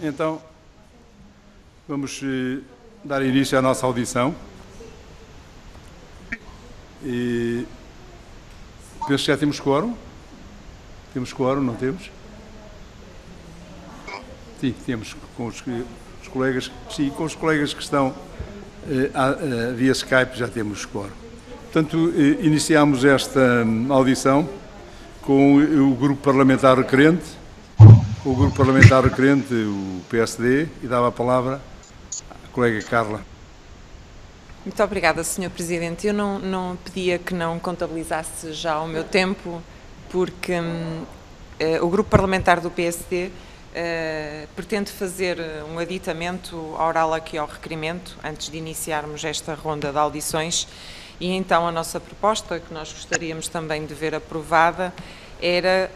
Então, vamos dar início à nossa audição. E penso que já temos quórum. Temos quórum, não temos? Sim, temos com os colegas. Sim, com os colegas que estão via Skype já temos quórum. Portanto, iniciamos esta audição com o grupo parlamentar requerente, o PSD, e dava a palavra à colega Carla. Muito obrigada, Sr. Presidente. Eu não pedia que não contabilizasse já o meu tempo, porque o grupo parlamentar do PSD pretende fazer um aditamento oral aqui ao requerimento, antes de iniciarmos esta ronda de audições, e então a nossa proposta, que nós gostaríamos também de ver aprovada, era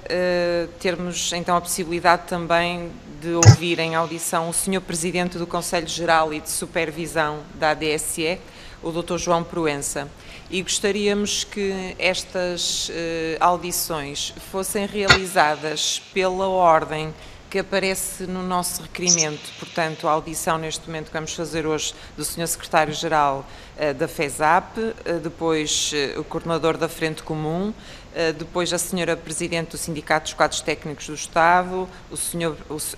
termos então a possibilidade também de ouvir em audição o Sr. Presidente do Conselho Geral e de Supervisão da ADSE, o Dr. João Proença, e gostaríamos que estas audições fossem realizadas pela ordem que aparece no nosso requerimento. Portanto, a audição neste momento que vamos fazer hoje do Sr. Secretário-Geral da FESAP, depois o Coordenador da Frente Comum, depois a Sra. Presidente do Sindicato dos Quadros Técnicos do Estado,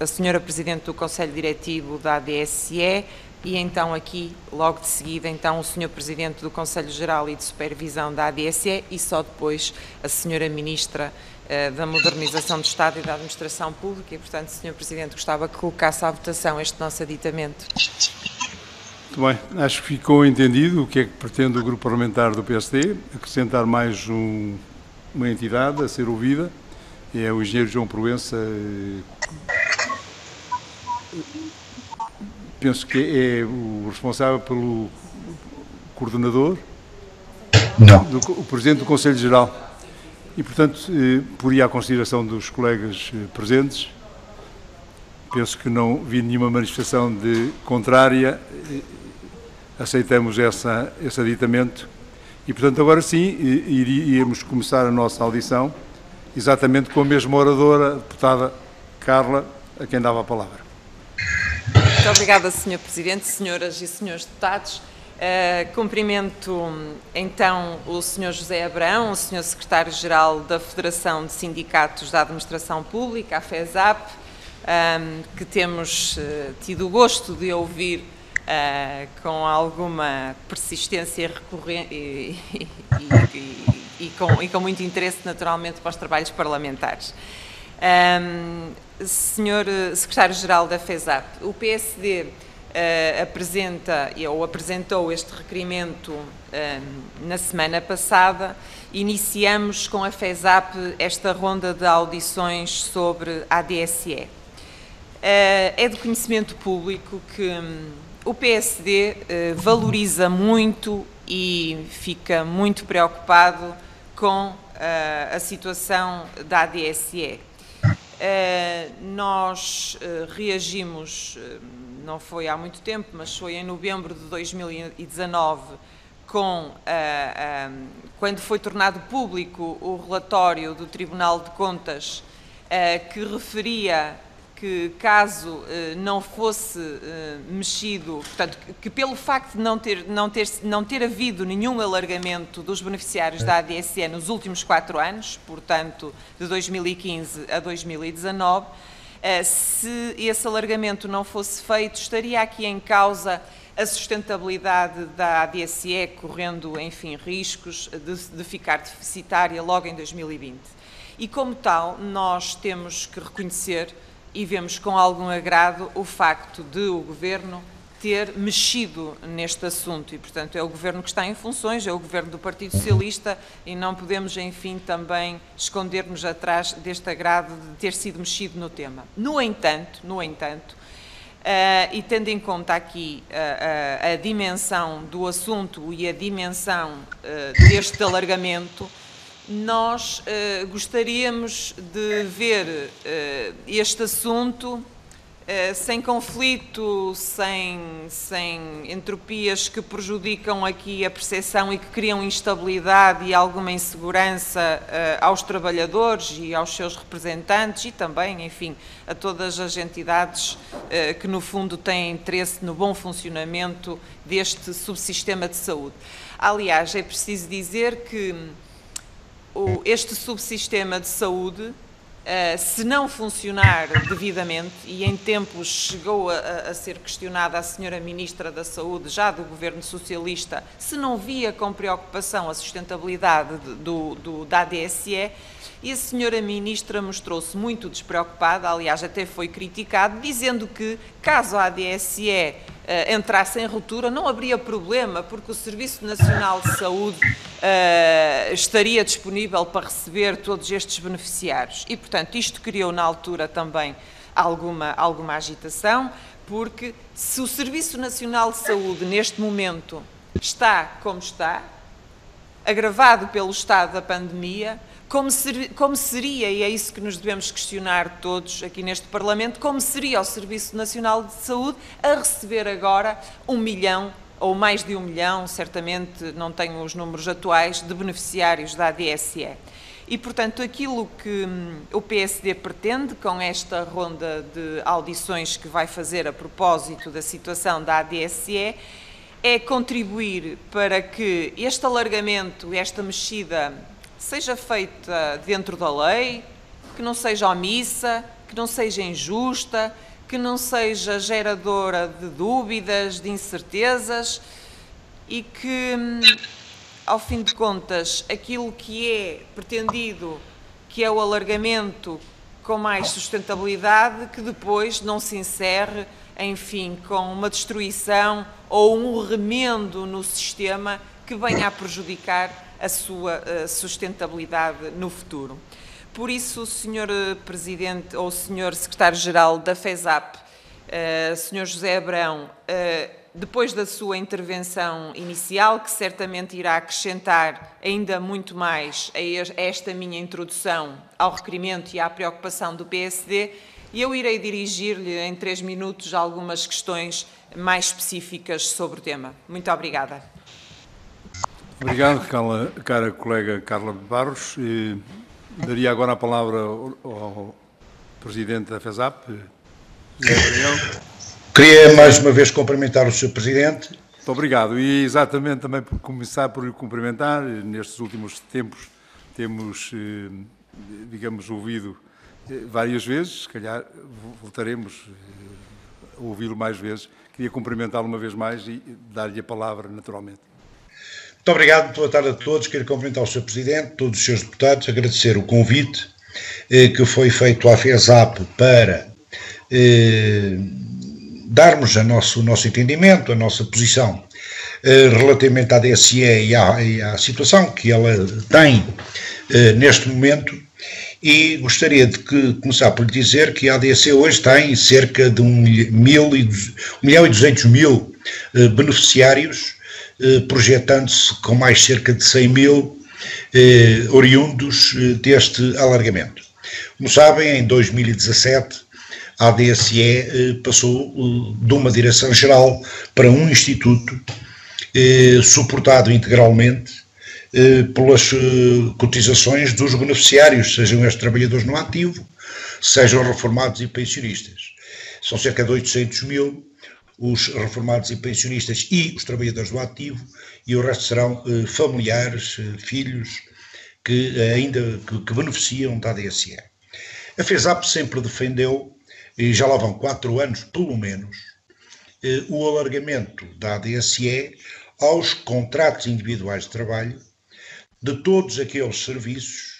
a Sra. Presidente do Conselho Diretivo da ADSE, e então aqui, logo de seguida, então o Sr. Presidente do Conselho Geral e de Supervisão da ADSE, e só depois a Sra. Ministra da Modernização do Estado e da Administração Pública, e portanto, Sr. Presidente, gostava que colocasse à votação este nosso aditamento. Muito bem, acho que ficou entendido o que é que pretende o grupo parlamentar do PSD, acrescentar mais uma entidade a ser ouvida, é o engenheiro João Proença. Penso que é o responsável pelo coordenador, não, o Presidente do Conselho Geral. E, portanto, por ir à consideração dos colegas presentes, penso que não vi nenhuma manifestação de contrária, aceitamos esse aditamento e, portanto, agora sim, iríamos começar a nossa audição exatamente com a mesma oradora, a deputada Carla, a quem dava a palavra. Muito obrigada, Sr. Presidente, senhoras e senhores deputados. Cumprimento então o Sr. José Abrão, o Sr. Secretário-Geral da Federação de Sindicatos da Administração Pública, a FESAP, que temos tido o gosto de ouvir com alguma persistência recorrente e com muito interesse, naturalmente, para os trabalhos parlamentares. Senhor Secretário-Geral da FESAP, o PSD apresentou este requerimento na semana passada. Iniciamos com a FESAP esta ronda de audições sobre a ADSE. É de conhecimento público que o PSD valoriza muito e fica muito preocupado com a situação da ADSE. Nós reagimos, não foi há muito tempo, mas foi em novembro de 2019, quando foi tornado público o relatório do Tribunal de Contas, que referia que caso não fosse mexido, portanto, que pelo facto de não ter havido nenhum alargamento dos beneficiários da ADSE nos últimos 4 anos, portanto, de 2015 a 2019, se esse alargamento não fosse feito, estaria aqui em causa a sustentabilidade da ADSE, correndo, enfim, riscos de ficar deficitária logo em 2020. E, como tal, nós temos que reconhecer e vemos com algum agrado o facto de o Governo ter mexido neste assunto e, portanto, é o Governo que está em funções, é o Governo do Partido Socialista e não podemos, enfim, também esconder-nos atrás deste agrado de ter sido mexido no tema. No entanto, e tendo em conta aqui a dimensão do assunto e a dimensão deste alargamento, nós gostaríamos de ver este assunto sem conflito, sem entropias que prejudicam aqui a percepção e que criam instabilidade e alguma insegurança aos trabalhadores e aos seus representantes e também, enfim, a todas as entidades que no fundo têm interesse no bom funcionamento deste subsistema de saúde. Aliás, é preciso dizer que este subsistema de saúde, se não funcionar devidamente, e em tempos chegou a ser questionada a senhora Ministra da Saúde, já do Governo Socialista, se não via com preocupação a sustentabilidade da ADSE, e a senhora Ministra mostrou-se muito despreocupada, aliás até foi criticado, dizendo que caso a ADSE entrasse em ruptura não haveria problema, porque o Serviço Nacional de Saúde estaria disponível para receber todos estes beneficiários. E, portanto, isto criou na altura também alguma agitação, porque se o Serviço Nacional de Saúde neste momento está como está, agravado pelo estado da pandemia, como seria, e é isso que nos devemos questionar todos aqui neste Parlamento, como seria o Serviço Nacional de Saúde a receber agora 1 milhão, ou mais de 1 milhão, certamente não tenho os números atuais, de beneficiários da ADSE. E, portanto, aquilo que o PSD pretende com esta ronda de audições que vai fazer a propósito da situação da ADSE é contribuir para que este alargamento, esta mexida, seja feita dentro da lei, que não seja omissa, que não seja injusta, que não seja geradora de dúvidas, de incertezas e que, ao fim de contas, aquilo que é pretendido, que é o alargamento com mais sustentabilidade, que depois não se encerre, enfim, com uma destruição ou um remendo no sistema que venha a prejudicar a sua sustentabilidade no futuro. Por isso, o Sr. Presidente ou o Sr. Secretário-Geral da FESAP, Sr. José Abrão, depois da sua intervenção inicial, que certamente irá acrescentar ainda muito mais a esta minha introdução ao requerimento e à preocupação do PSD, eu irei dirigir-lhe em 3 minutos algumas questões mais específicas sobre o tema. Muito obrigada. Obrigado, cara colega Carla Barros. Daria agora a palavra ao Presidente da FESAP, José Abrão. Queria mais uma vez cumprimentar o Sr. Presidente. Muito obrigado. E exatamente também por começar por lhe cumprimentar. Nestes últimos tempos temos, digamos, ouvido várias vezes, se calhar voltaremos a ouvi-lo mais vezes. Queria cumprimentá-lo uma vez mais e dar-lhe a palavra naturalmente. Muito obrigado, boa tarde a todos. Quero cumprimentar o Sr. Presidente, todos os seus deputados, agradecer o convite que foi feito à FESAP para darmos o nosso entendimento, a nossa posição relativamente à DSE e à situação que ela tem neste momento. E gostaria de começar por lhe dizer que a ADSE hoje tem cerca de 1.200.000 beneficiários, projetando-se com mais cerca de 100.000 oriundos deste alargamento. Como sabem, em 2017 a ADSE passou de uma direção-geral para um instituto suportado integralmente pelas cotizações dos beneficiários, sejam estes trabalhadores no ativo, sejam reformados e pensionistas. São cerca de 800.000 os reformados e pensionistas e os trabalhadores do ativo, e o resto serão familiares, filhos, que beneficiam da ADSE. A FESAP sempre defendeu, e já lá vão 4 anos pelo menos, o alargamento da ADSE aos contratos individuais de trabalho de todos aqueles serviços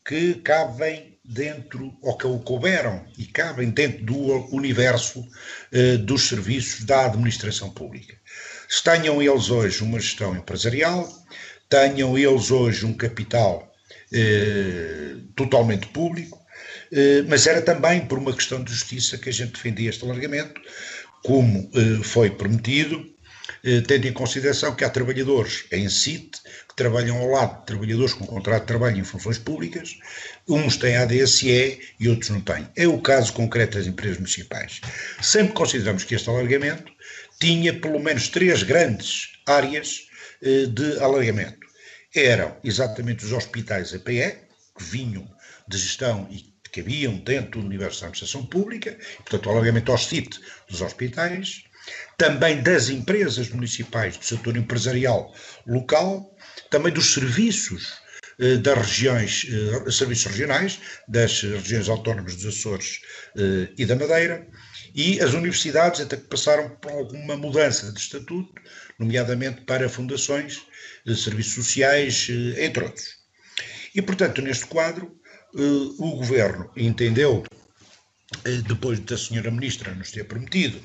que cabem dentro, ou que couberam e cabem dentro do universo dos serviços da administração pública. Se tenham eles hoje uma gestão empresarial, tenham eles hoje um capital totalmente público, mas era também por uma questão de justiça que a gente defendia este alargamento, como foi prometido, tendo em consideração que há trabalhadores em CIT que trabalham ao lado de trabalhadores com contrato de trabalho em funções públicas, uns têm ADSE e outros não têm. É o caso concreto das empresas municipais. Sempre consideramos que este alargamento tinha pelo menos 3 grandes áreas de alargamento. Eram exatamente os hospitais APE, que vinham de gestão e que haviam dentro do universo da administração pública, e, portanto, o alargamento ao CIT dos hospitais, também das empresas municipais do setor empresarial local, também dos serviços das regiões, serviços regionais, das regiões autónomas dos Açores e da Madeira, e as universidades até que passaram por alguma mudança de estatuto, nomeadamente para fundações, serviços sociais, entre outros. E, portanto, neste quadro, o Governo entendeu, depois da Sra. Ministra nos ter prometido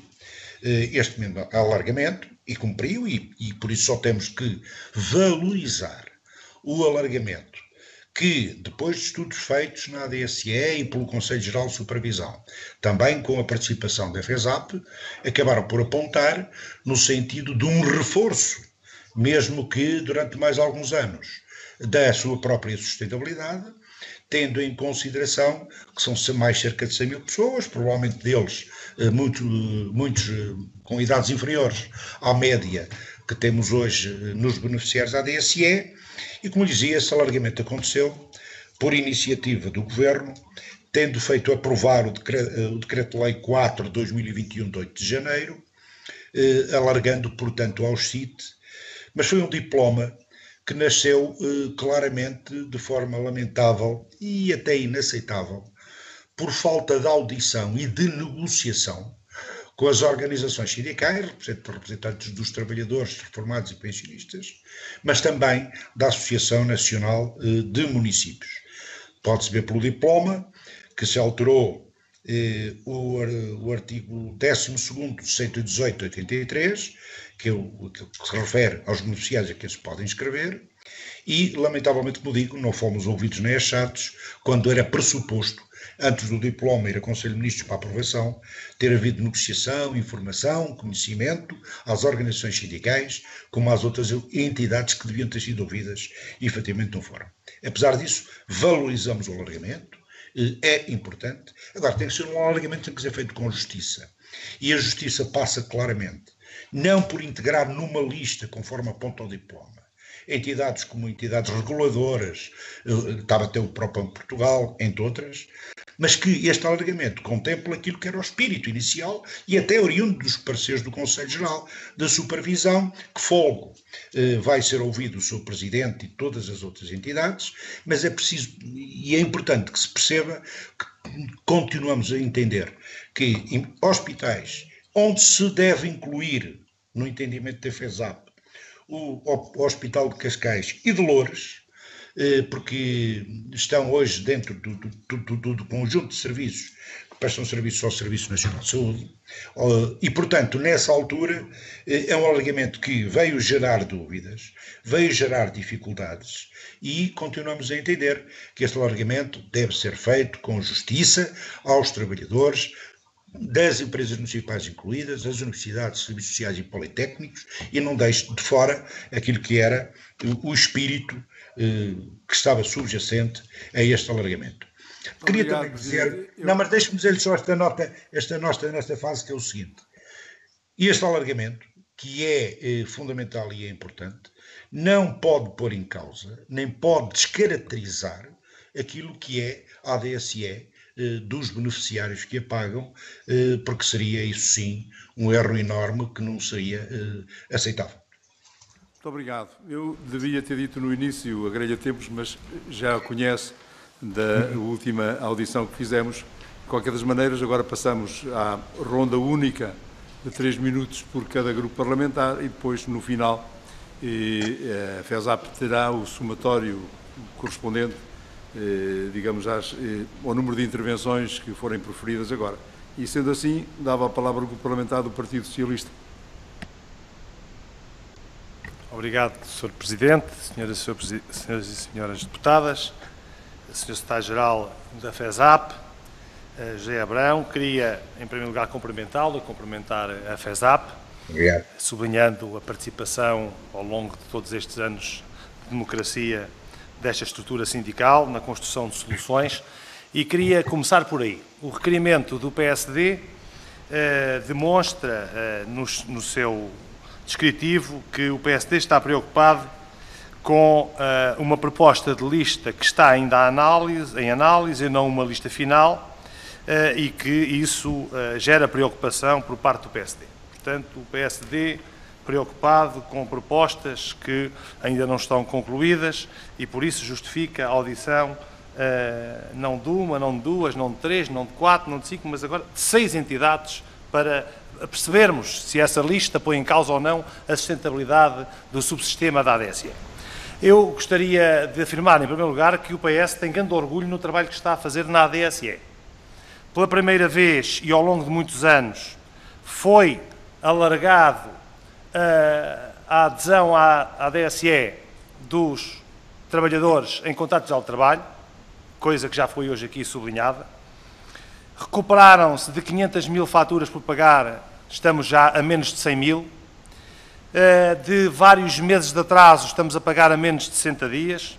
este mesmo alargamento, e cumpriu, e por isso só temos que valorizar o alargamento que, depois de estudos feitos na ADSE e pelo Conselho Geral de Supervisão, também com a participação da FESAP, acabaram por apontar no sentido de um reforço, mesmo que durante mais alguns anos, da sua própria sustentabilidade, tendo em consideração que são mais cerca de 100 mil pessoas, provavelmente deles muitos com idades inferiores à média que temos hoje nos beneficiários da ADSE, e como dizia, esse alargamento aconteceu por iniciativa do Governo, tendo feito aprovar o Decreto-Lei 4 de 2021, de 8 de janeiro, alargando, portanto, ao CIT, mas foi um diploma que nasceu claramente de forma lamentável e até inaceitável, por falta de audição e de negociação com as organizações sindicais, representantes dos trabalhadores reformados e pensionistas, mas também da Associação Nacional de Municípios. Pode-se ver pelo diploma que se alterou o artigo 12º do 118/83, que se refere aos beneficiários a quem se podem inscrever, e, lamentavelmente, como digo, não fomos ouvidos nem achados quando era pressuposto, antes do diploma ir a Conselho de Ministros para aprovação, ter havido negociação, informação, conhecimento às organizações sindicais, como às outras entidades que deviam ter sido ouvidas e, efetivamente, não foram. Apesar disso, valorizamos o alargamento, é importante. Agora, tem que ser um alargamento que tem que ser feito com justiça. E a justiça passa claramente, não por integrar numa lista, conforme aponta o diploma, entidades como entidades reguladoras, estava até o próprio Portugal, entre outras, mas que este alargamento contempla aquilo que era o espírito inicial e até oriundo dos pareceres do Conselho Geral da Supervisão, que folgo vai ser ouvido o seu Presidente e todas as outras entidades, mas é preciso e é importante que se perceba que continuamos a entender que em hospitais onde se deve incluir, no entendimento da FESAP, o Hospital de Cascais e de Loures, porque estão hoje dentro do conjunto de serviços que prestam serviços ao Serviço Nacional de Saúde, e, portanto, nessa altura, é um alargamento que veio gerar dúvidas, veio gerar dificuldades, e continuamos a entender que este alargamento deve ser feito com justiça aos trabalhadores das empresas municipais incluídas, das universidades, serviços sociais e politécnicos, e não deixe de fora aquilo que era o espírito que estava subjacente a este alargamento. Queria também dizer, mas deixe-me dizer-lhe só esta nota nesta fase, que é o seguinte: este alargamento, que é fundamental e é importante, não pode pôr em causa, nem pode descaracterizar aquilo que é a ADSE, dos beneficiários que a pagam, porque seria, isso sim, um erro enorme que não seria aceitável. Muito obrigado. Eu devia ter dito no início a grelha de tempos, mas já conhece da última audição que fizemos. De qualquer das maneiras, agora passamos à ronda única de 3 minutos por cada grupo parlamentar e depois, no final, a FESAP terá o somatório correspondente, digamos, ao número de intervenções que forem proferidas agora. E, sendo assim, dava a palavra ao grupo parlamentar do Partido Socialista. Obrigado, Sr. Presidente, senhoras e senhoras deputadas, Sr. Secretário-Geral da FESAP, José Abrão. Queria, em primeiro lugar, cumprimentá-lo, cumprimentar a FESAP Obrigado. Sublinhando a participação ao longo de todos estes anos de democracia desta estrutura sindical na construção de soluções, e queria começar por aí. O requerimento do PSD demonstra no seu descritivo que o PSD está preocupado com uma proposta de lista que está ainda em análise e não uma lista final, e que isso gera preocupação por parte do PSD. Portanto, o PSD preocupado com propostas que ainda não estão concluídas e por isso justifica a audição não de uma, não de duas, não de três, não de quatro, não de cinco, mas agora de 6 entidades para percebermos se essa lista põe em causa ou não a sustentabilidade do subsistema da ADSE. Eu gostaria de afirmar, em primeiro lugar, que o PS tem grande orgulho no trabalho que está a fazer na ADSE. Pela primeira vez e ao longo de muitos anos foi alargado a adesão à ADSE dos trabalhadores em contratos de trabalho, coisa que já foi hoje aqui sublinhada. Recuperaram-se de 500 mil faturas por pagar, estamos já a menos de 100 mil. De vários meses de atraso, estamos a pagar a menos de 60 dias.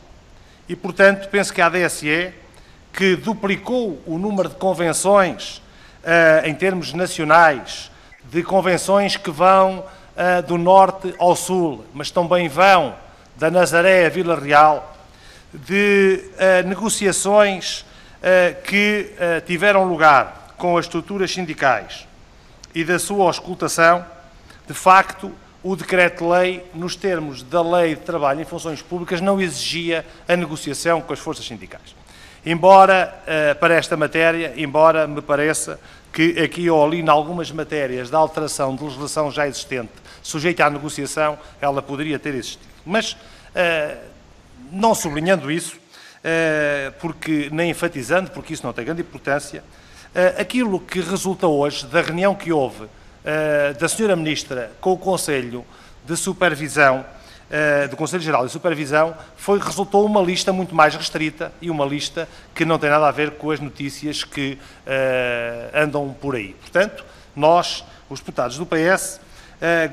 E, portanto, penso que a ADSE, que duplicou o número de convenções em termos nacionais, de convenções que vão do norte ao sul, mas também vão da Nazaré a Vila Real, de negociações que tiveram lugar com as estruturas sindicais e da sua auscultação, de facto, o decreto-lei, nos termos da Lei de Trabalho em Funções Públicas, não exigia a negociação com as forças sindicais. Embora, para esta matéria, embora me pareça que aqui ou ali, em algumas matérias de alteração de legislação já existente, sujeita à negociação, ela poderia ter existido. Mas, não sublinhando isso, porque, nem enfatizando, porque isso não tem grande importância, aquilo que resulta hoje da reunião que houve da Sra. Ministra com o Conselho de Supervisão, do Conselho Geral de Supervisão, resultou uma lista muito mais restrita e uma lista que não tem nada a ver com as notícias que andam por aí. Portanto, nós, os deputados do PS,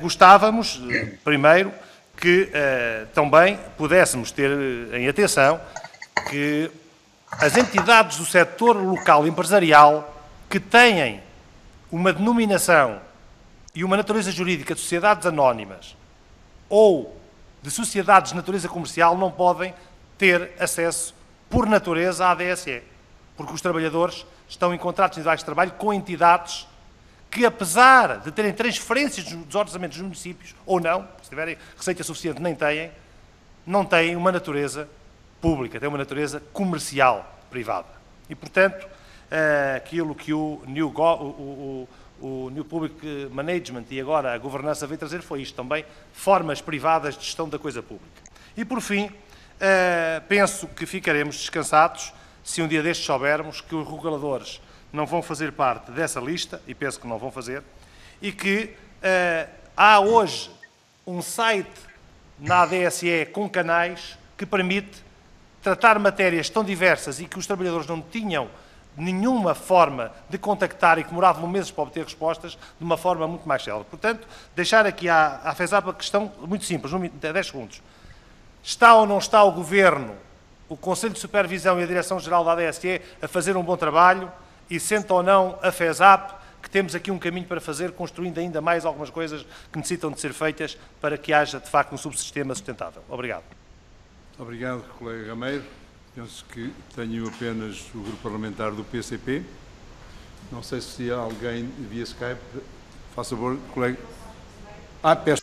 gostávamos, primeiro, que também pudéssemos ter em atenção que as entidades do setor local empresarial que têm uma denominação e uma natureza jurídica de sociedades anónimas ou de sociedades de natureza comercial não podem ter acesso, por natureza, à ADSE, porque os trabalhadores estão em contratos individuais de trabalho com entidades que, apesar de terem transferências dos orçamentos dos municípios, ou não, se tiverem receita suficiente nem têm, não têm uma natureza pública, têm uma natureza comercial, privada. E, portanto, aquilo que o New Public Management e agora a governança veio trazer foi isto também, formas privadas de gestão da coisa pública. E, por fim, penso que ficaremos descansados se um dia destes soubermos que os reguladores não vão fazer parte dessa lista, e penso que não vão fazer, e que há hoje um site na ADSE com canais que permite tratar matérias tão diversas e que os trabalhadores não tinham nenhuma forma de contactar e que demoravam meses para obter respostas de uma forma muito mais célere. Portanto, deixar aqui à FESAP a questão muito simples, 10 segundos. Está ou não está o Governo, o Conselho de Supervisão e a Direção-Geral da ADSE a fazer um bom trabalho e senta ou não a FESAP, que temos aqui um caminho para fazer, construindo ainda mais algumas coisas que necessitam de ser feitas para que haja, de facto, um subsistema sustentável. Obrigado. Obrigado, colega Gameiro. Penso que tenho apenas o grupo parlamentar do PCP. Não sei se há alguém via Skype. Faça favor, colega. Peço.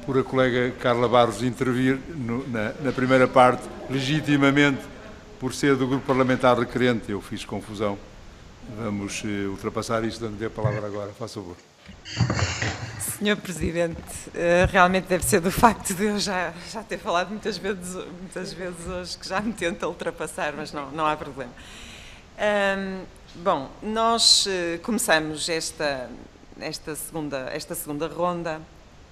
Por a colega Carla Barros intervir na primeira parte, legitimamente, por ser do grupo parlamentar requerente, eu fiz confusão. Vamos ultrapassar isto, dando-lhe a palavra agora. Faça favor. Senhor Presidente, realmente deve ser do facto de eu já ter falado muitas vezes hoje que já me tenta ultrapassar, mas não há problema. Bom, nós começamos esta segunda ronda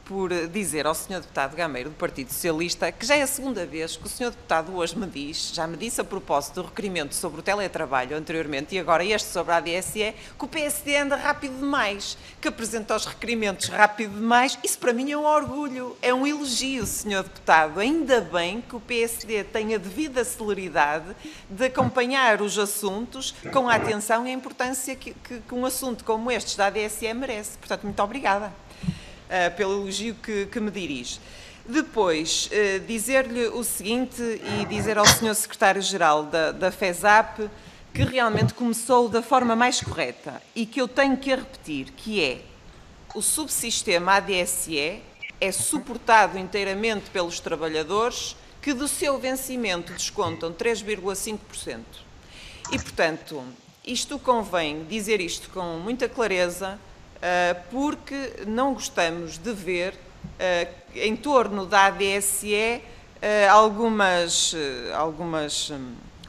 por dizer ao Sr. Deputado Gameiro, do Partido Socialista, que já é a segunda vez que o Sr. Deputado hoje me diz, já me disse a propósito do requerimento sobre o teletrabalho anteriormente e agora este sobre a ADSE, que o PSD anda rápido demais, que apresenta os requerimentos rápido demais. Isso para mim é um orgulho, é um elogio, Sr. Deputado. Ainda bem que o PSD tem a devida celeridade de acompanhar os assuntos com a atenção e a importância que um assunto como este da ADSE merece. Portanto, muito obrigada pelo elogio que me dirige. Depois, dizer-lhe o seguinte e dizer ao Sr. Secretário-Geral da FESAP que realmente começou da forma mais correta e que eu tenho que a repetir, que é o subsistema ADSE é suportado inteiramente pelos trabalhadores que do seu vencimento descontam 3,5%. E, portanto, isto convém dizer isto com muita clareza, porque não gostamos de ver em torno da ADSE algumas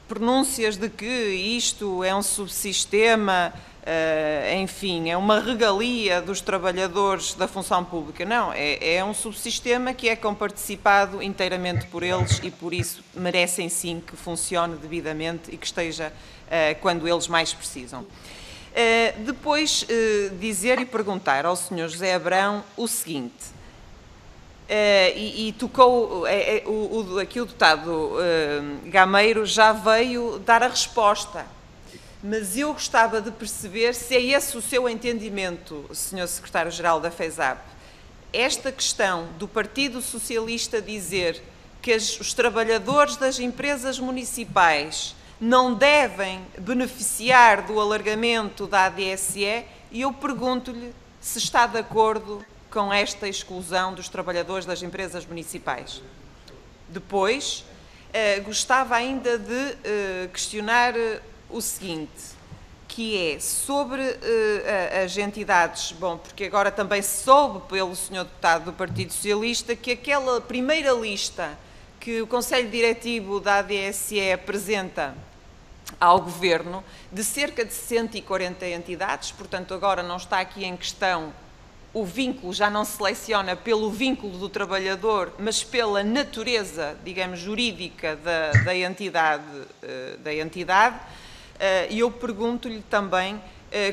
pronúncias de que isto é um subsistema, enfim, é uma regalia dos trabalhadores da função pública. Não, é um subsistema que é comparticipado inteiramente por eles e por isso merecem sim que funcione devidamente e que esteja quando eles mais precisam. Depois dizer e perguntar ao Sr. José Abrão o seguinte, e tocou, aqui o deputado Gameiro já veio dar a resposta, mas eu gostava de perceber se é esse o seu entendimento, Sr. Secretário-Geral da FESAP, esta questão do Partido Socialista dizer que os trabalhadores das empresas municipais não devem beneficiar do alargamento da ADSE, e eu pergunto-lhe se está de acordo com esta exclusão dos trabalhadores das empresas municipais. Depois, gostava ainda de questionar o seguinte, que é sobre as entidades, bom, porque agora também soube pelo Sr. Deputado do Partido Socialista que aquela primeira lista que o Conselho Diretivo da ADSE apresenta ao Governo, de cerca de 140 entidades, portanto agora não está aqui em questão o vínculo, já não se seleciona pelo vínculo do trabalhador, mas pela natureza, digamos, jurídica da entidade, e eu pergunto-lhe também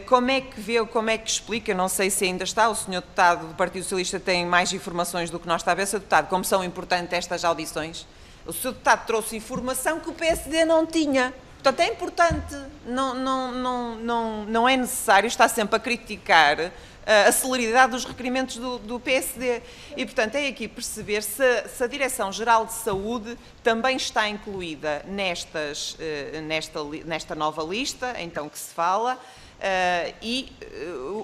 como é que vê, como é que explica, não sei se ainda está, o Sr. Deputado do Partido Socialista tem mais informações do que nós está a ver, Sr. Deputado, como são importantes estas audições? O Sr. Deputado trouxe informação que o PSD não tinha. Portanto, é importante, não é necessário estar sempre a criticar a celeridade dos requerimentos do PSD. E, portanto, é aqui perceber se a Direção-Geral de Saúde também está incluída nesta nova lista, então, que se fala, e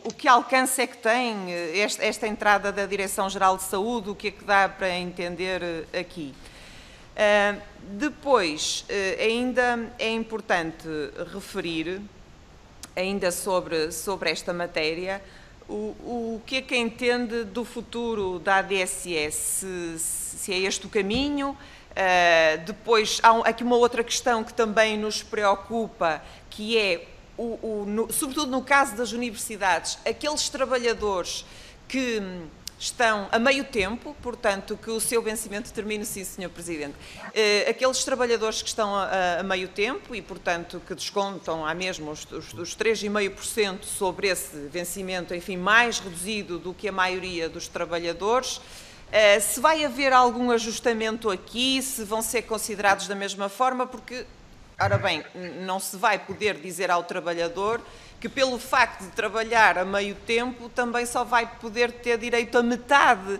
o que alcance é que tem esta entrada da Direção-Geral de Saúde, o que é que dá para entender aqui. Depois, ainda é importante referir, ainda sobre esta matéria, o que é que entende do futuro da ADSE, se é este o caminho. Depois, há aqui uma outra questão que também nos preocupa, que é, sobretudo no caso das universidades, aqueles trabalhadores que estão a meio tempo, portanto, que o seu vencimento termine, sim, Sr. Presidente. Aqueles trabalhadores que estão a meio tempo e, portanto, que descontam há mesmo os 3,5% sobre esse vencimento, enfim, mais reduzido do que a maioria dos trabalhadores, se vai haver algum ajustamento aqui, se vão ser considerados da mesma forma, porque, ora bem, não se vai poder dizer ao trabalhador que pelo facto de trabalhar a meio tempo também só vai poder ter direito a metade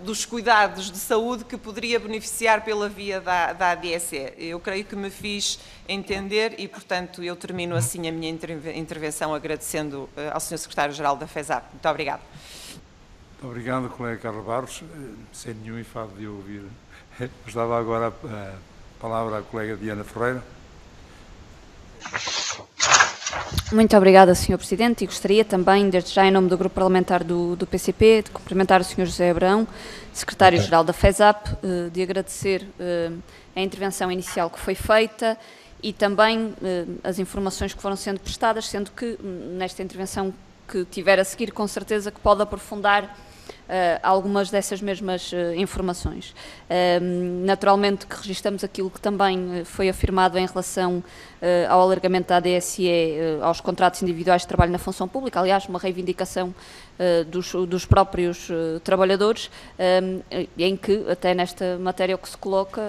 dos cuidados de saúde que poderia beneficiar pela via da ADSE. Eu creio que me fiz entender e, portanto, eu termino assim a minha intervenção agradecendo ao Sr. Secretário-Geral da FESAP. Muito obrigado. Muito obrigado, colega Carlos Barros. Sem nenhum enfado de ouvir. Mas dava agora a palavra à colega Diana Ferreira. Muito obrigada, Sr. Presidente, e gostaria também, desde já em nome do Grupo Parlamentar do PCP, de cumprimentar o Sr. José Abrão, Secretário-Geral da FESAP, de agradecer a intervenção inicial que foi feita e também as informações que foram sendo prestadas, sendo que nesta intervenção que tiver a seguir, com certeza que pode aprofundar algumas dessas mesmas informações. Naturalmente que registramos aquilo que também foi afirmado em relação ao alargamento da ADSE aos contratos individuais de trabalho na função pública, aliás, uma reivindicação dos próprios trabalhadores, em que até nesta matéria o que se coloca,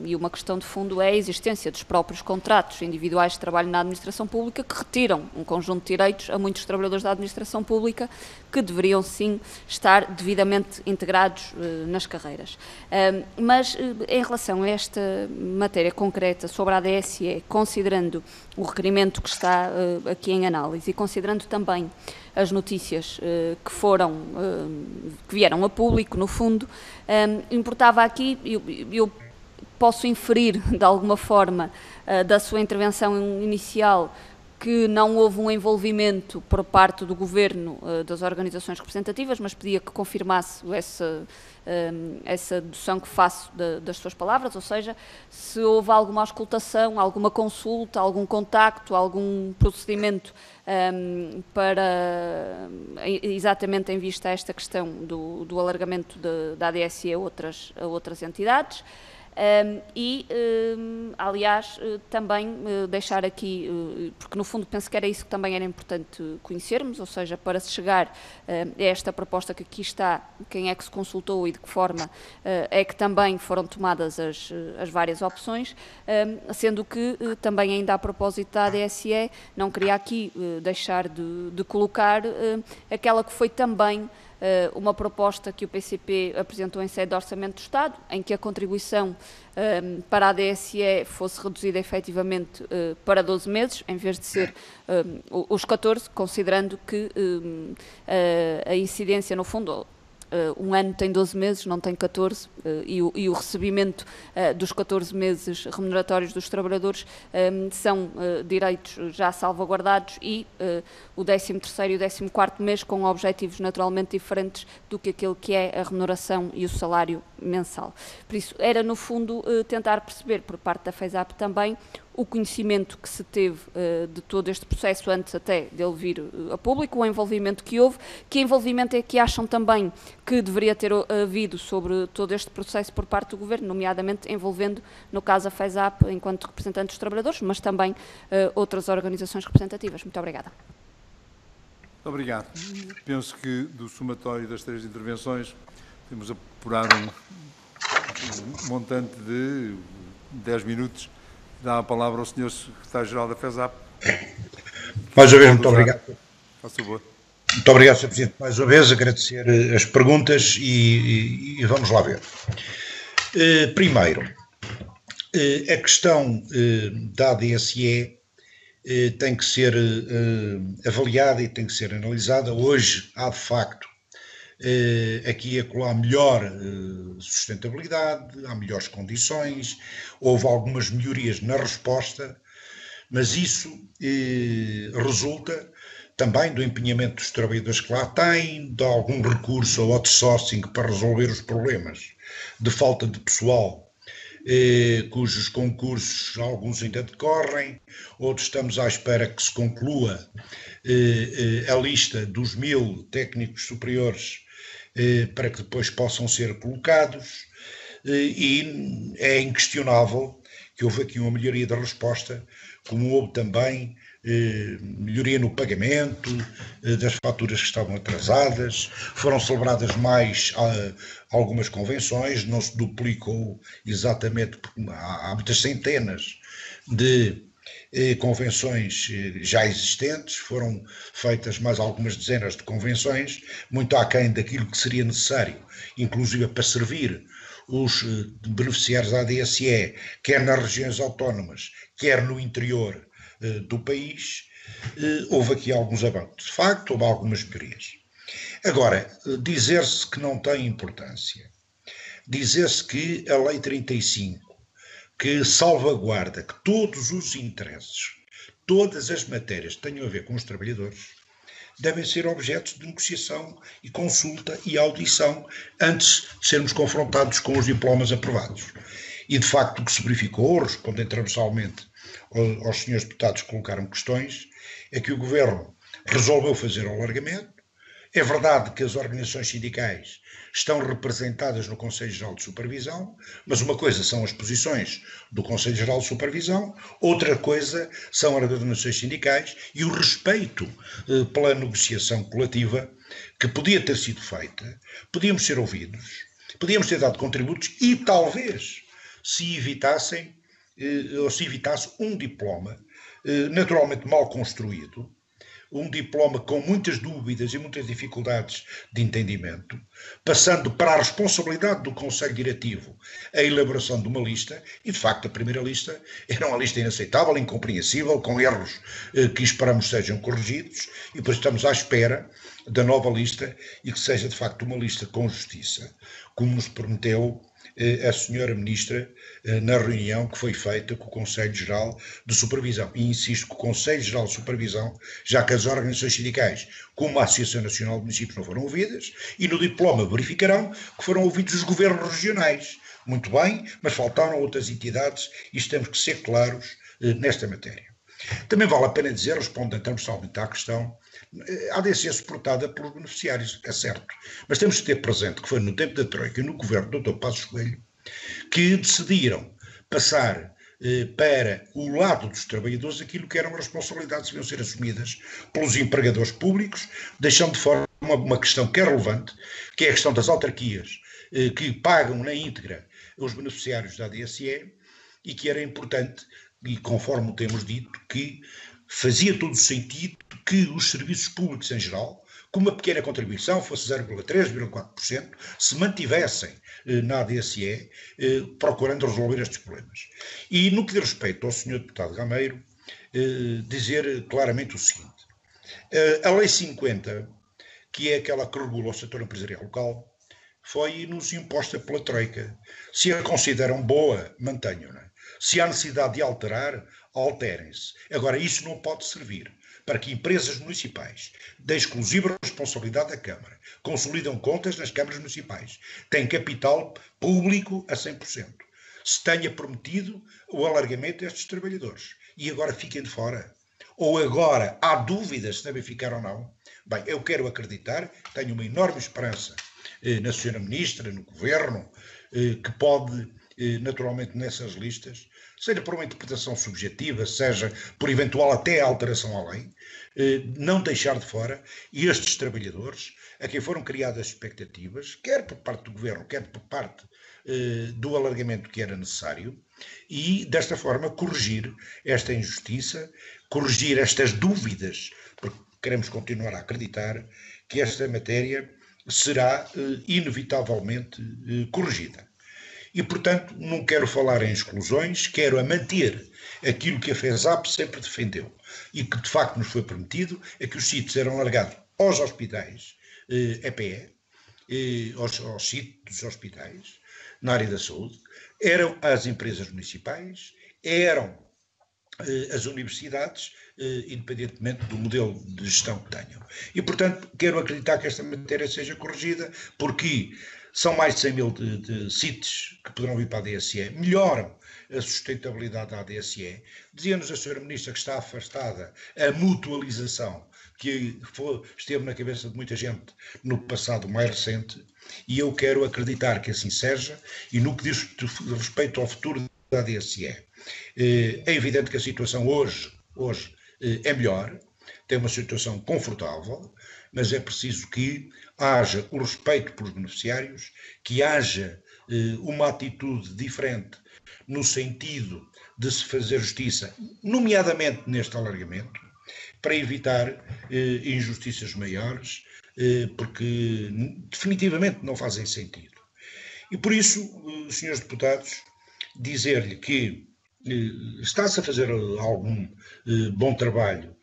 e uma questão de fundo, é a existência dos próprios contratos individuais de trabalho na administração pública que retiram um conjunto de direitos a muitos trabalhadores da administração pública que deveriam sim estar devidamente integrados nas carreiras. Mas em relação a esta matéria concreta sobre a ADSE, considerando o requerimento que está aqui em análise e considerando também as notícias que vieram a público, no fundo, importava aqui, eu posso inferir de alguma forma da sua intervenção inicial que não houve um envolvimento por parte do Governo das organizações representativas, mas pedia que confirmasse essa dedução que faço das suas palavras, ou seja, se houve alguma auscultação, alguma consulta, algum contacto, algum procedimento exatamente em vista a esta questão do alargamento da ADSE a outras entidades. Aliás, também deixar aqui, porque no fundo penso que era isso que também era importante conhecermos, ou seja, para se chegar a esta proposta que aqui está, quem é que se consultou e de que forma é que também foram tomadas as várias opções, sendo que também ainda a propósito da ADSE, não queria aqui deixar de colocar aquela que foi também uma proposta que o PCP apresentou em sede de Orçamento do Estado, em que a contribuição para a ADSE fosse reduzida efetivamente para 12 meses, em vez de ser os 14, considerando que a incidência, no fundo, um ano tem 12 meses, não tem 14, e o recebimento dos 14 meses remuneratórios dos trabalhadores são direitos já salvaguardados, e o 13º e o 14º mês com objetivos naturalmente diferentes do que aquele que é a remuneração e o salário mensal. Por isso, era no fundo tentar perceber por parte da FESAP também o conhecimento que se teve de todo este processo antes até dele vir a público, o envolvimento que houve, que envolvimento é que acham também que deveria ter havido sobre todo este processo por parte do Governo, nomeadamente envolvendo, no caso, a FESAP enquanto representante dos trabalhadores, mas também outras organizações representativas. Muito obrigada. Muito obrigado. Penso que do somatório das 3 intervenções temos apurado um montante de 10 minutos. Dá a palavra ao Sr. Secretário-Geral da FESAP. Mais uma vez, muito obrigado. Faz favor. Muito obrigado, Sr. Presidente. Mais uma vez, agradecer as perguntas e vamos lá ver. Primeiro, a questão da ADSE tem que ser avaliada e tem que ser analisada. Hoje há, de facto, aqui e acolá melhor sustentabilidade, há melhores condições, houve algumas melhorias na resposta, mas isso resulta também do empenhamento dos trabalhadores que lá têm, de algum recurso ao outsourcing para resolver os problemas de falta de pessoal, cujos concursos alguns ainda decorrem, outros estamos à espera que se conclua a lista dos 1000 técnicos superiores para que depois possam ser colocados, e é inquestionável que houve aqui uma melhoria da resposta, como houve também melhoria no pagamento das faturas que estavam atrasadas, foram celebradas mais algumas convenções, não se duplicou exatamente, porque há muitas centenas de convenções já existentes, foram feitas mais algumas dezenas de convenções, muito aquém daquilo que seria necessário, inclusive para servir os beneficiários da ADSE, quer nas regiões autónomas, quer no interior do país. Houve aqui alguns avanços, de facto, houve algumas melhorias. Agora, dizer-se que não tem importância, dizer-se que a Lei 35, que salvaguarda que todos os interesses, todas as matérias que tenham a ver com os trabalhadores, devem ser objetos de negociação e consulta e audição antes de sermos confrontados com os diplomas aprovados. E, de facto, o que se verificou, respondendo transversalmente aos senhores deputados que colocaram questões, é que o Governo resolveu fazer o alargamento É verdade que as organizações sindicais estão representadas no Conselho Geral de Supervisão, mas uma coisa são as posições do Conselho Geral de Supervisão, outra coisa são as organizações sindicais e o respeito pela negociação coletiva que podia ter sido feita, podíamos ser ouvidos, podíamos ter dado contributos e talvez se evitassem ou se evitasse um diploma naturalmente mal construído, um diploma com muitas dúvidas e muitas dificuldades de entendimento, passando para a responsabilidade do Conselho Diretivo a elaboração de uma lista, e de facto a primeira lista era uma lista inaceitável, incompreensível, com erros que esperamos sejam corrigidos, e depois estamos à espera da nova lista e que seja de facto uma lista com justiça, como nos prometeu a senhora Ministra na reunião que foi feita com o Conselho Geral de Supervisão. E insisto que o Conselho Geral de Supervisão, já que as organizações sindicais, como a Associação Nacional de Municípios, não foram ouvidas, e no diploma verificarão que foram ouvidos os governos regionais. Muito bem, mas faltaram outras entidades e temos que ser claros nesta matéria. Também vale a pena dizer, respondendo transversalmente à questão, a ADSE é suportada pelos beneficiários, é certo, mas temos que ter presente que foi no tempo da Troika e no governo do Dr. Passos Coelho que decidiram passar para o lado dos trabalhadores aquilo que eram responsabilidades que deviam ser assumidas pelos empregadores públicos, deixando de fora uma questão que é relevante, que é a questão das autarquias que pagam na íntegra os beneficiários da ADSE e que era importante, e conforme temos dito, que fazia todo o sentido que os serviços públicos em geral, com uma pequena contribuição, fosse 0,3%, 0,4%, se mantivessem na ADSE, procurando resolver estes problemas. E no que diz respeito ao Sr. Deputado Gameiro, dizer claramente o seguinte: a Lei 50, que é aquela que regula o setor empresarial local, foi-nos imposta pela Troika. Se a consideram boa, mantenham-na. Se há necessidade de alterar, alterem-se. Agora, isso não pode servir para que empresas municipais, da exclusiva responsabilidade da Câmara, consolidam contas nas câmaras municipais, têm capital público a 100%. Se tenha prometido o alargamento destes trabalhadores e agora fiquem de fora. Ou agora há dúvidas se devem ficar ou não. Bem, eu quero acreditar, tenho uma enorme esperança na Sra. Ministra, no Governo, que pode, naturalmente, nessas listas, seja por uma interpretação subjetiva, seja por eventual até alteração à lei, não deixar de fora estes trabalhadores a quem foram criadas expectativas, quer por parte do Governo, quer por parte do alargamento que era necessário, e desta forma corrigir esta injustiça, corrigir estas dúvidas, porque queremos continuar a acreditar que esta matéria será inevitavelmente corrigida. E, portanto, não quero falar em exclusões, quero a manter aquilo que a FESAP sempre defendeu e que, de facto, nos foi prometido, é que os sítios eram largados aos hospitais EPE, aos sítios dos hospitais, na área da saúde, eram as empresas municipais, eram as universidades, independentemente do modelo de gestão que tenham. E, portanto, quero acreditar que esta matéria seja corrigida, porque são mais de 100 mil de sítios que poderão vir para a ADSE, melhoram a sustentabilidade da ADSE. Dizia-nos a Sra. Ministra que está afastada a mutualização, que esteve na cabeça de muita gente no passado mais recente, e eu quero acreditar que assim seja, e no que diz respeito ao futuro da ADSE. É evidente que a situação hoje é melhor, tem uma situação confortável, mas é preciso que haja o respeito pelos beneficiários, que haja uma atitude diferente no sentido de se fazer justiça, nomeadamente neste alargamento, para evitar injustiças maiores, porque definitivamente não fazem sentido. E por isso, senhores deputados, dizer-lhe que está-se a fazer algum bom trabalho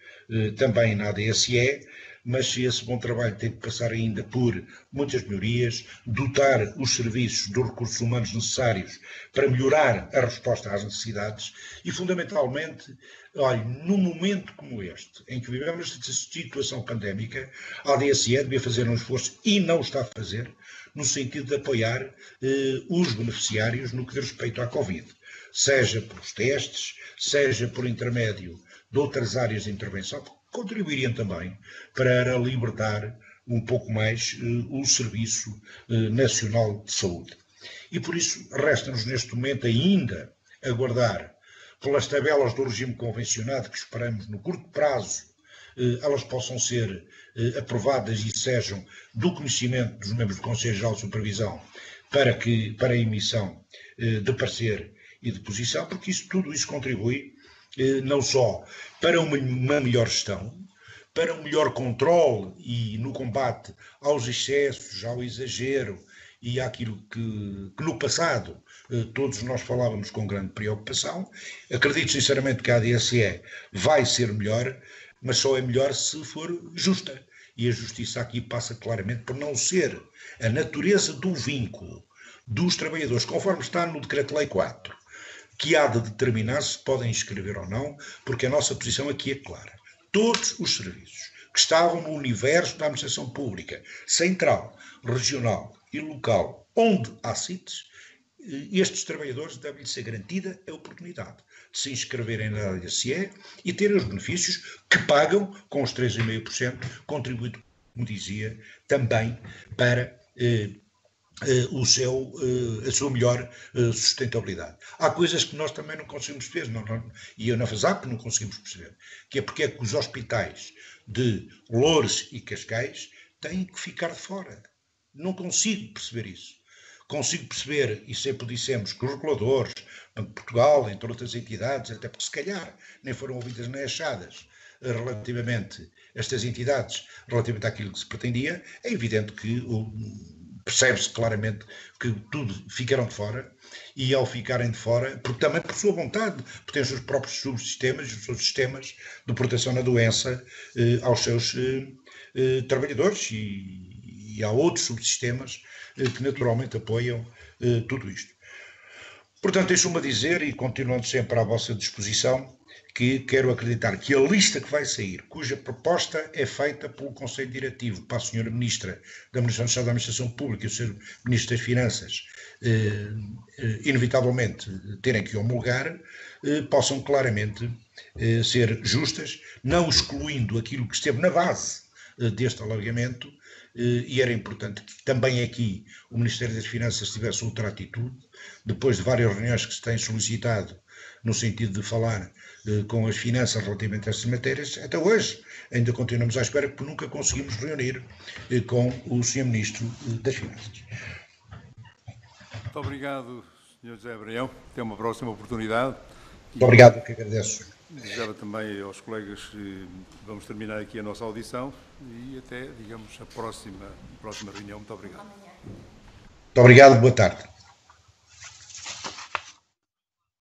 também na ADSE, mas esse bom trabalho tem que passar ainda por muitas melhorias, dotar os serviços dos recursos humanos necessários para melhorar a resposta às necessidades e, fundamentalmente, olha, num momento como este, em que vivemos esta situação pandémica, a ADSE devia fazer um esforço, e não está a fazer, no sentido de apoiar os beneficiários no que diz respeito à Covid, seja pelos testes, seja por intermédio de outras áreas de intervenção, contribuiriam também para libertar um pouco mais o Serviço Nacional de Saúde. E por isso resta-nos neste momento ainda aguardar pelas tabelas do regime convencionado, que esperamos no curto prazo elas possam ser aprovadas e sejam do conhecimento dos membros do Conselho Geral de Supervisão para a emissão de parecer e de posição, porque tudo isso contribui não só para uma melhor gestão, para um melhor controle e no combate aos excessos, ao exagero e àquilo que no passado todos nós falávamos com grande preocupação. Acredito sinceramente que a ADSE vai ser melhor, mas só é melhor se for justa. E a justiça aqui passa claramente por não ser a natureza do vínculo dos trabalhadores, conforme está no Decreto-Lei 4, que há de determinar se podem inscrever ou não, porque a nossa posição aqui é clara. Todos os serviços que estavam no universo da administração pública, central, regional e local, onde há CITES, estes trabalhadores devem-lhes ser garantida a oportunidade de se inscreverem na ADSE e terem os benefícios que pagam com os 3,5%, contribuindo, como dizia, também para a sua melhor sustentabilidade. Há coisas que nós também não conseguimos perceber, e eu na FESAP não conseguimos perceber, que é porque é que os hospitais de Loures e Cascais têm que ficar de fora. Não consigo perceber isso. Consigo perceber, e sempre dissemos, que os reguladores, Banco de Portugal, entre outras entidades, até porque se calhar nem foram ouvidas nem achadas relativamente a estas entidades, relativamente àquilo que se pretendia, é evidente que percebe-se claramente que tudo ficaram de fora, e ao ficarem de fora, porque também por sua vontade, porque têm os seus próprios subsistemas, os seus sistemas de proteção na doença aos seus trabalhadores, e há outros subsistemas que naturalmente apoiam tudo isto. Portanto, deixo-me dizer, e continuando sempre à vossa disposição, que quero acreditar que a lista que vai sair, cuja proposta é feita pelo Conselho Diretivo para a Sra. Ministra da Administração da Administração Pública e o Sr. Ministro das Finanças, inevitavelmente terem que homologar, possam claramente ser justas, não excluindo aquilo que esteve na base deste alargamento, e era importante que também aqui o Ministério das Finanças tivesse outra atitude, depois de várias reuniões que se têm solicitado no sentido de falar com as finanças relativamente a estas matérias. Até hoje ainda continuamos à espera, porque nunca conseguimos reunir com o Sr. Ministro das Finanças. Muito obrigado, Sr. José Abraião. Até uma próxima oportunidade. Muito obrigado, que agradeço. Desejava também aos colegas que vamos terminar aqui a nossa audição e até, digamos, a próxima reunião. Muito obrigado. Muito obrigado, boa tarde.